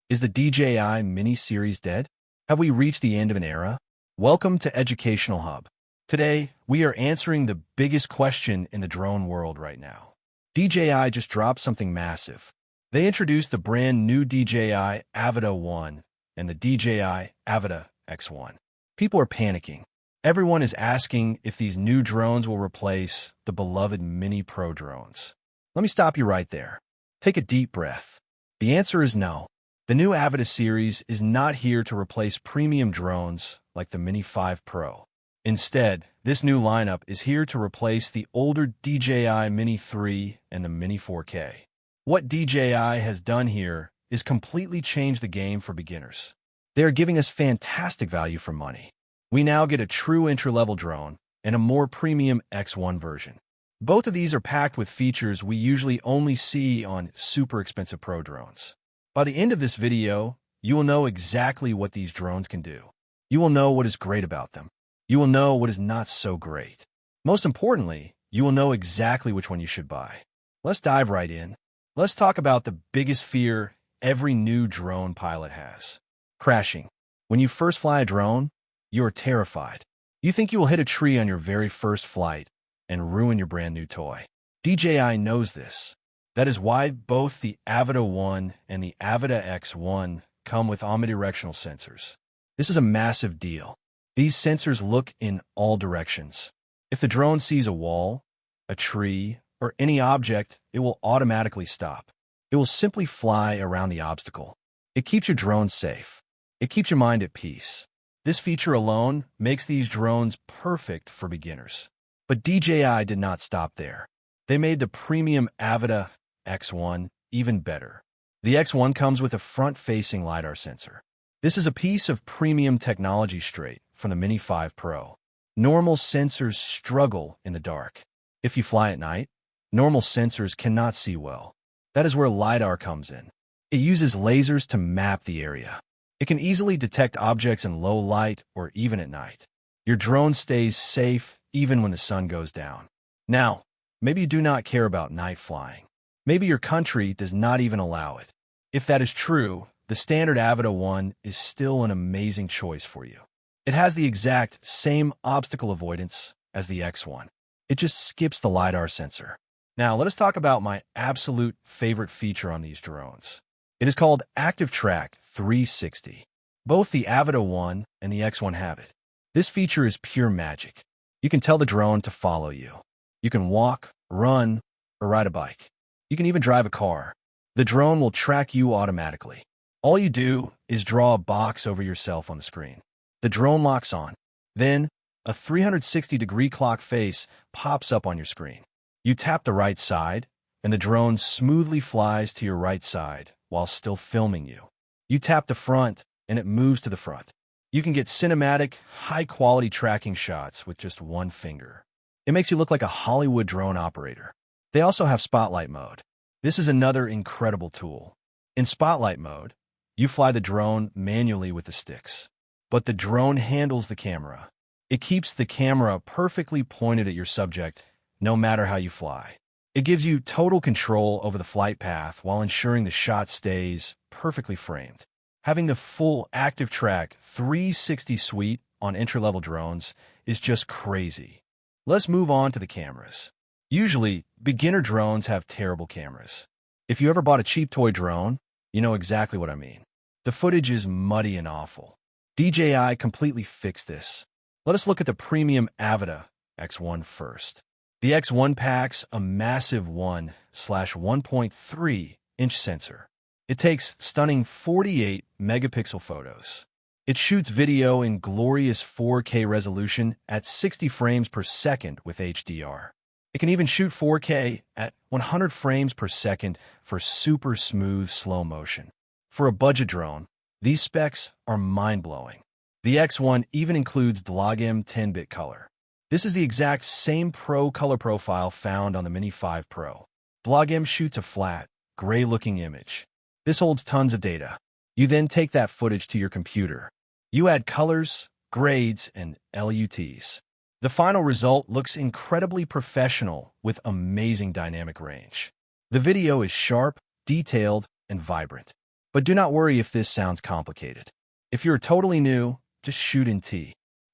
Is the DJI Mini series dead? Have we reached the end of an era? Welcome to Educational Hub. Today, we are answering the biggest question in the drone world right now. DJI just dropped something massive. They introduced the brand new DJI Avata 1 and the DJI Avata X1. People are panicking. Everyone is asking if these new drones will replace the beloved Mini Pro drones. Let me stop you right there. Take a deep breath. The answer is no. The new Avata series is not here to replace premium drones like the Mini 5 Pro. Instead, this new lineup is here to replace the older DJI Mini 3 and the Mini 4K. What DJI has done here is completely change the game for beginners. They are giving us fantastic value for money. We now get a true entry-level drone and a more premium X1 version. Both of these are packed with features we usually only see on super expensive Pro drones. By the end of this video, you will know exactly what these drones can do. You will know what is great about them. You will know what is not so great. Most importantly, you will know exactly which one you should buy. Let's dive right in. Let's talk about the biggest fear every new drone pilot has. Crashing. When you first fly a drone, you are terrified. You think you will hit a tree on your very first flight and ruin your brand new toy. DJI knows this. That is why both the Avata 1 and the Avata X1 come with omnidirectional sensors. This is a massive deal. These sensors look in all directions. If the drone sees a wall, a tree, or any object, it will automatically stop. It will simply fly around the obstacle. It keeps your drone safe. It keeps your mind at peace. This feature alone makes these drones perfect for beginners. But DJI did not stop there. They made the premium Avata X1 even better. The X1 comes with a front-facing LiDAR sensor. This is a piece of premium technology straight from the Mini 5 Pro. Normal sensors struggle in the dark. If you fly at night, normal sensors cannot see well. That is where LiDAR comes in. It uses lasers to map the area. It can easily detect objects in low light or even at night. Your drone stays safe even when the sun goes down. Now, maybe you do not care about night flying. Maybe your country does not even allow it. If that is true, the standard Avata 1 is still an amazing choice for you. It has the exact same obstacle avoidance as the X1. It just skips the LiDAR sensor. Now, let us talk about my absolute favorite feature on these drones. It is called Active Track 360. Both the Avata 1 and the X1 have it. This feature is pure magic. You can tell the drone to follow you. You can walk, run, or ride a bike. You can even drive a car. The drone will track you automatically. All you do is draw a box over yourself on the screen. The drone locks on. Then, a 360-degree clock face pops up on your screen. You tap the right side, and the drone smoothly flies to your right side while still filming you. You tap the front, and it moves to the front. You can get cinematic, high-quality tracking shots with just one finger. It makes you look like a Hollywood drone operator. They also have Spotlight mode. This is another incredible tool. In Spotlight mode, you fly the drone manually with the sticks. But the drone handles the camera. It keeps the camera perfectly pointed at your subject, no matter how you fly. It gives you total control over the flight path while ensuring the shot stays perfectly framed. Having the full Active Track 360 suite on entry-level drones is just crazy. Let's move on to the cameras. Usually, beginner drones have terrible cameras. If you ever bought a cheap toy drone, you know exactly what I mean. The footage is muddy and awful. DJI completely fixed this. Let us look at the premium Avata X1 first. The X1 packs a massive 1/1.3-inch sensor. It takes stunning 48 megapixel photos. It shoots video in glorious 4K resolution at 60 frames per second with HDR. It can even shoot 4K at 100 frames per second for super smooth slow motion. For a budget drone, these specs are mind-blowing. The X1 even includes dlog-m 10-bit color. This is the exact same Pro color profile found on the Mini 5 Pro. dlog-m shoots a flat, gray-looking image. This holds tons of data. You then take that footage to your computer. You add colors, grades, and LUTs. The final result looks incredibly professional with amazing dynamic range. The video is sharp, detailed, and vibrant. But do not worry if this sounds complicated. If you're totally new, just shoot in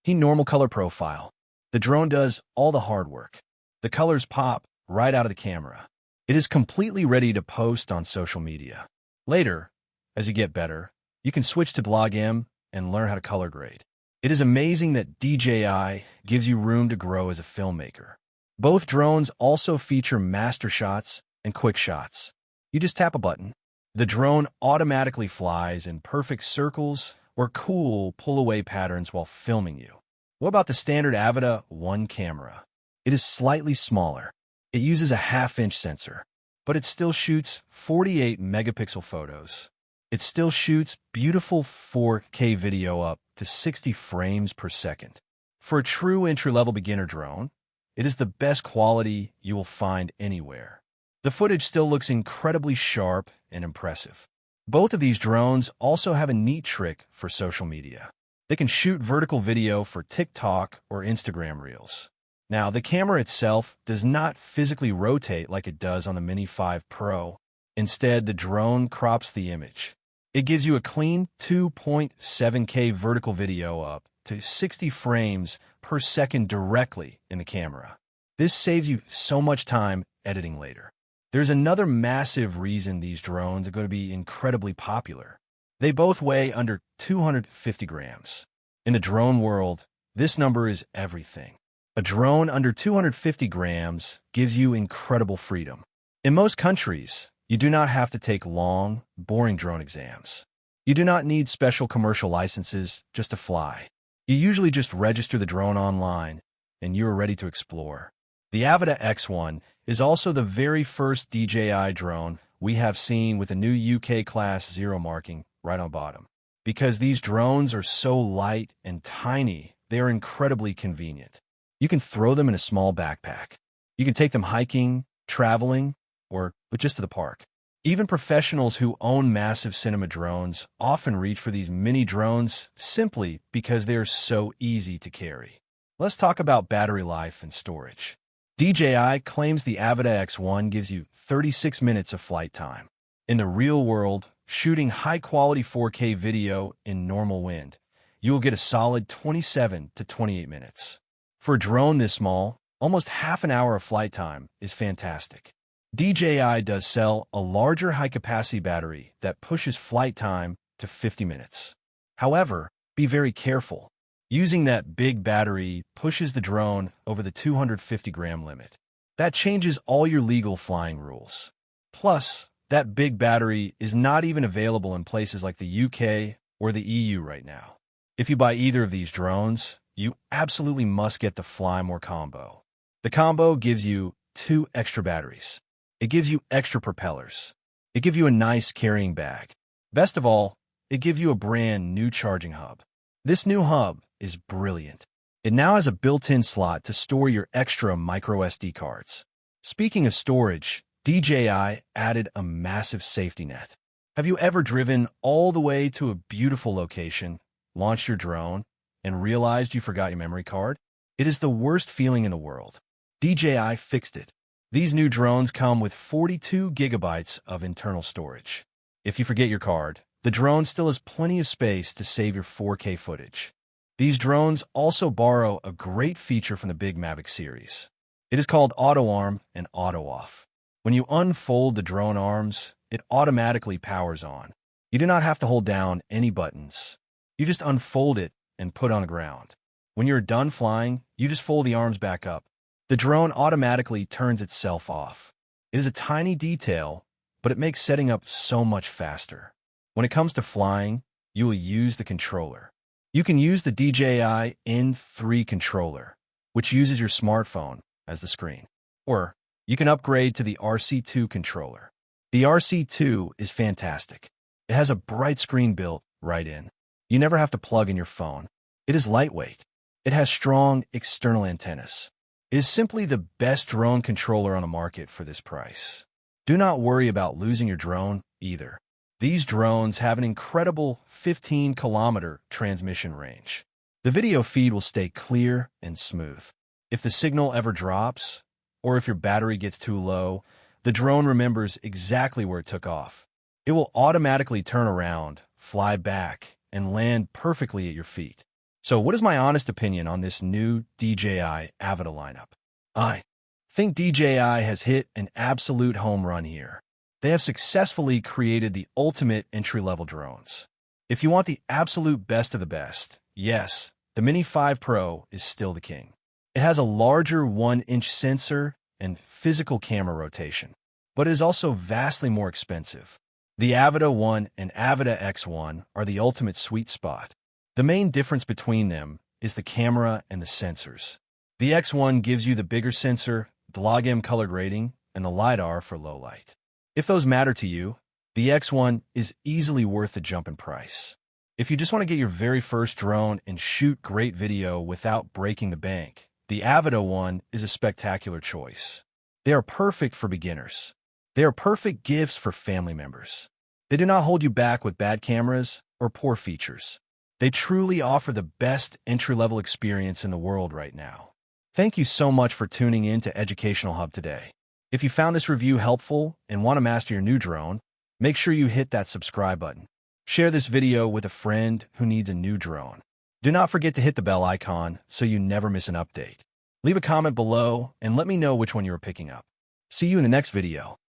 normal color profile. The drone does all the hard work. The colors pop right out of the camera. It is completely ready to post on social media. Later, as you get better, you can switch to dlog-m and learn how to color grade. It is amazing that DJI gives you room to grow as a filmmaker. Both drones also feature master shots and quick shots. You just tap a button. The drone automatically flies in perfect circles or cool pull-away patterns while filming you. What about the standard Avata 1 camera? It is slightly smaller. It uses a half-inch sensor, but it still shoots 48 megapixel photos. It still shoots beautiful 4K video up to 60 frames per second. For a true entry-level beginner drone, it is the best quality you will find anywhere. The footage still looks incredibly sharp and impressive. Both of these drones also have a neat trick for social media. They can shoot vertical video for TikTok or Instagram Reels. Now, the camera itself does not physically rotate like it does on the Mini 5 Pro. Instead, the drone crops the image. It gives you a clean 2.7K vertical video up to 60 frames per second directly in the camera. This saves you so much time editing later. There's another massive reason these drones are going to be incredibly popular. They both weigh under 250 grams. In the drone world, this number is everything. A drone under 250 grams gives you incredible freedom. In most countries, you do not have to take long, boring drone exams. You do not need special commercial licenses just to fly. You usually just register the drone online, and you are ready to explore. The Avata X1 is also the very first DJI drone we have seen with a new UK Class 0 marking right on bottom. Because these drones are so light and tiny, they are incredibly convenient. You can throw them in a small backpack. You can take them hiking, traveling, or just to the park. Even professionals who own massive cinema drones often reach for these mini drones simply because they are so easy to carry. Let's talk about battery life and storage. DJI claims the Avata X1 gives you 36 minutes of flight time. In the real world, shooting high-quality 4K video in normal wind, you will get a solid 27 to 28 minutes. For a drone this small, almost half an hour of flight time is fantastic. DJI does sell a larger high-capacity battery that pushes flight time to 50 minutes. However, be very careful. Using that big battery pushes the drone over the 250-gram limit. That changes all your legal flying rules. Plus, that big battery is not even available in places like the UK or the EU right now. If you buy either of these drones, you absolutely must get the Fly More combo. The combo gives you 2 extra batteries. It gives you extra propellers. It gives you a nice carrying bag. Best of all, it gives you a brand new charging hub. This new hub is brilliant. It now has a built-in slot to store your extra micro SD cards. Speaking of storage, DJI added a massive safety net. Have you ever driven all the way to a beautiful location, launched your drone, and realized you forgot your memory card? It is the worst feeling in the world. DJI fixed it. These new drones come with 42 gigabytes of internal storage. If you forget your card, the drone still has plenty of space to save your 4K footage. These drones also borrow a great feature from the big Mavic series. It is called Auto Arm and Auto Off. When you unfold the drone arms, it automatically powers on. You do not have to hold down any buttons. You just unfold it and put on the ground. When you're done flying, you just fold the arms back up. The drone automatically turns itself off. It is a tiny detail, but it makes setting up so much faster. When it comes to flying, you will use the controller. You can use the DJI N3 controller, which uses your smartphone as the screen. Or you can upgrade to the RC2 controller. The RC2 is fantastic. It has a bright screen built right in. You never have to plug in your phone. It is lightweight. It has strong external antennas. It is simply the best drone controller on the market for this price. Do not worry about losing your drone either. These drones have an incredible 15-kilometer transmission range. The video feed will stay clear and smooth. If the signal ever drops, or if your battery gets too low, the drone remembers exactly where it took off. It will automatically turn around, fly back, and land perfectly at your feet. So what is my honest opinion on this new DJI Avata lineup? I think DJI has hit an absolute home run here. They have successfully created the ultimate entry-level drones. If you want the absolute best of the best, yes, the Mini 5 Pro is still the king. It has a larger 1-inch sensor and physical camera rotation, but it is also vastly more expensive. The Avata 1 and Avata X1 are the ultimate sweet spot. The main difference between them is the camera and the sensors. The X1 gives you the bigger sensor, dlog-m color grading, and the LiDAR for low light. If those matter to you, the X1 is easily worth the jump in price. If you just want to get your very first drone and shoot great video without breaking the bank, the Avata 1 is a spectacular choice. They are perfect for beginners. They are perfect gifts for family members. They do not hold you back with bad cameras or poor features. They truly offer the best entry-level experience in the world right now. Thank you so much for tuning in to Educational Hub today. If you found this review helpful and want to master your new drone, make sure you hit that subscribe button. Share this video with a friend who needs a new drone. Do not forget to hit the bell icon so you never miss an update. Leave a comment below and let me know which one you are picking up. See you in the next video.